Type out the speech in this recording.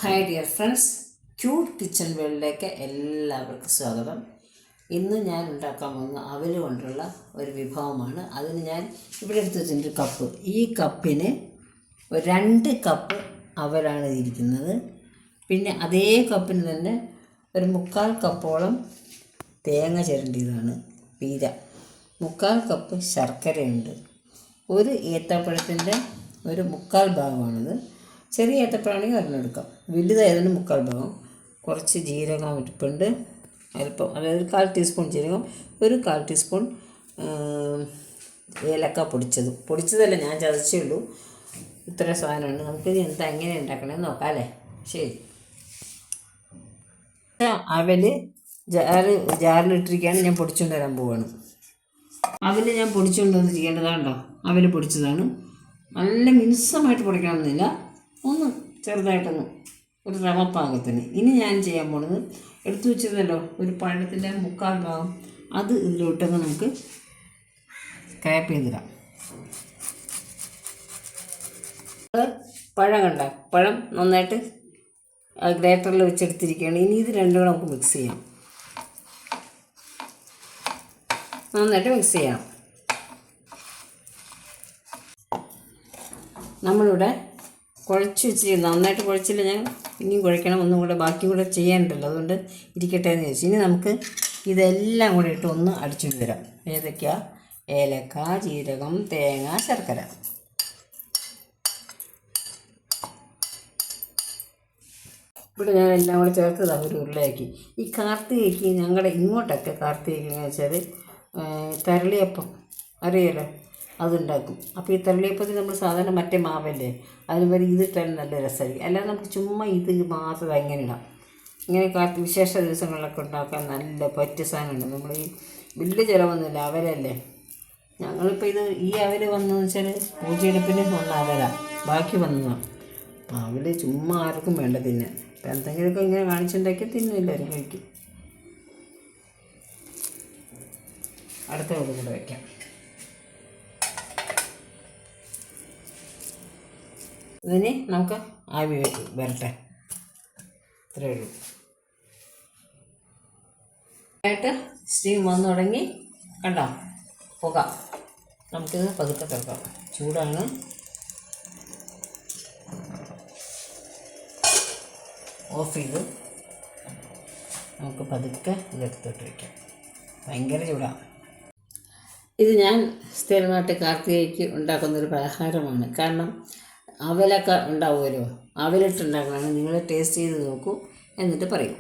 Hi dear friends, cute kitchen വേൾഡിലേക്ക് എല്ലാവർക്കും സ്വാഗതം. ഇന്ന് ഞാൻ ഉണ്ടാക്കാൻ പോകുന്ന അവൽ കൊണ്ടുള്ള ഒരു വിഭവമാണ്. അതിന് ഞാൻ ഇവിടെ എടുത്ത് വെച്ചിട്ടുണ്ട് കപ്പ്. ഈ കപ്പിന് 2 കപ്പ് അവലാണ് ഇരിക്കുന്നത്. പിന്നെ അതേ കപ്പിന് തന്നെ ഒരു 3/4 കപ്പോളം തേങ്ങ ചിരണ്ടിയതാണ് പീര, 3/4 കപ്പ് ശർക്കരയുണ്ട്, ഒരു ഏത്തപ്പഴത്തിൻ്റെ ഒരു 3/4 ഭാഗമാണിത്. ചെറിയ ഏത്തപ്പഴമാണെങ്കിൽ ഒരെണ്ണം, വലുതായതിന് 3/4 ഭാഗം. കുറച്ച് ജീരകം ഇരിപ്പുണ്ട്, അല്പം, അതായത് 1/4 ടീസ്പൂൺ ജീരകം, ഒരു 1/4 ടീസ്പൂൺ ഏലക്ക പൊടിച്ചതല്ല, ഞാൻ ചതച്ചേ ഉള്ളൂ. ഇത്ര സാധനമുണ്ട്. നമുക്കിത് എങ്ങനെ ഉണ്ടാക്കണമെന്ന് നോക്കാം അല്ലേ. ശരി, അവൽ ജാറിലിട്ടിരിക്കുകയാണ്. ഞാൻ പൊടിച്ചുകൊണ്ട് വരാൻ പോവുകയാണ്. അവൽ ഞാൻ പൊടിച്ചുകൊണ്ട് വന്ന് ചെയ്യേണ്ടതാണല്ലോ. അവൽ പൊടിച്ചതാണ്. നല്ല മിനുസമായിട്ട് പൊടിക്കണമെന്നില്ല, ഒന്ന് ചെറുതായിട്ടൊന്ന് ഒരു റവ പാകത്തിന്. ഇനി ഞാൻ ചെയ്യാൻ പോണത്, എടുത്തു വെച്ചിരുന്നല്ലോ ഒരു പഴത്തിൻ്റെ 3/4 ഭാഗം, അത് ഇതിലോട്ടൊന്ന് നമുക്ക് ക്യാപ്പ് ചെയ്തിടാം. പഴം കണ്ട, പഴം നന്നായിട്ട് ഗ്രേറ്ററിൽ വെച്ചെടുത്തിരിക്കുകയാണ്. ഇനി ഇത് രണ്ടും കൂടെ നമുക്ക് മിക്സ് ചെയ്യാം. നന്നായിട്ട് മിക്സ് ചെയ്യാം. നമ്മളിവിടെ കുഴച്ച് വെച്ച് നന്നായിട്ട് കുഴച്ചില്ല, ഞാൻ ഇനിയും കുഴക്കണം, ഒന്നും കൂടെ ബാക്കി കൂടെ ചെയ്യാനുണ്ടല്ലോ, അതുകൊണ്ട് ഇരിക്കട്ടെ എന്ന് ചോദിച്ചു. ഇനി നമുക്ക് ഇതെല്ലാം കൂടെ ഇട്ട് ഒന്ന് അടിച്ചുകൊണ്ട് വരാം. ഏതൊക്കെയാ? ഏലക്ക, ജീരകം, തേങ്ങ, ശർക്കര. ഇവിടെ ഞാൻ എല്ലാം കൂടെ ചേർത്തതാണ് ഒരു ഉരുളയാക്കി. ഈ കാർത്തികയ്ക്ക് ഞങ്ങളുടെ ഇങ്ങോട്ടൊക്കെ കാർത്തികയ്ക്ക് എന്ന് വെച്ചാൽ തരളിയപ്പം അറിയാലോ, അതുണ്ടാക്കും. അപ്പോൾ ഈ തരളിയപ്പത്തിൽ നമ്മൾ സാധാരണ മറ്റേ മാവല്ലേ, അതിന് വരെ ഇതിട്ടാലും നല്ല രസമായിരിക്കും. അല്ലാതെ നമുക്ക് ചുമ്മാ ഇത് മാത്രം ഇങ്ങനെ ഇടാം. ഇങ്ങനെ വിശേഷ ദിവസങ്ങളിലൊക്കെ ഉണ്ടാക്കാൻ നല്ല പറ്റിയ സാധനമുണ്ട്. നമ്മൾ ഈ വലിയ ചിലവൊന്നുമില്ല, അവലല്ലേ. ഞങ്ങളിപ്പോൾ ഈ അവൽ വന്നതെന്ന് വെച്ചാൽ പൂജയെടുപ്പിന് വന്ന അവലാണ്, ബാക്കി വന്നതാണ്. അപ്പോൾ അവൽ ചുമ്മാ ആർക്കും വേണ്ട തിന്നാൻ. അപ്പോൾ എന്തെങ്കിലുമൊക്കെ ഇങ്ങനെ കാണിച്ചുണ്ടാക്കി തിന്നും, എല്ലാവരും കഴിക്കും. അടുത്ത കൂടെ വയ്ക്കാം. ഇതിന് നമുക്ക് ആവി വരട്ടെ, ഇത്രയേ ഉള്ളൂ. ആയിട്ട് സ്റ്റീം വന്നു തുടങ്ങി, കണ്ടോ പുക. നമുക്കിത് പതുക്കെ തുറക്കാം, ചൂടാണ്. ഓഫ് ചെയ്ത് നമുക്ക് പതുക്കെ ഇതെടുത്തിട്ട് വയ്ക്കാം. ഭയങ്കര ചൂടാണ്. ഇത് ഞാൻ സ്ഥിരമായിട്ട് കാർത്തികയ്ക്ക് ഉണ്ടാക്കുന്നൊരു പലഹാരമാണ്. കാരണം അവലൊക്കെ ഉണ്ടാവുമല്ലോ, അവലിട്ടുണ്ടാക്കണമെങ്കിൽ നിങ്ങൾ ടേസ്റ്റ് ചെയ്ത് നോക്കൂ, എന്നിട്ട് പറയൂ.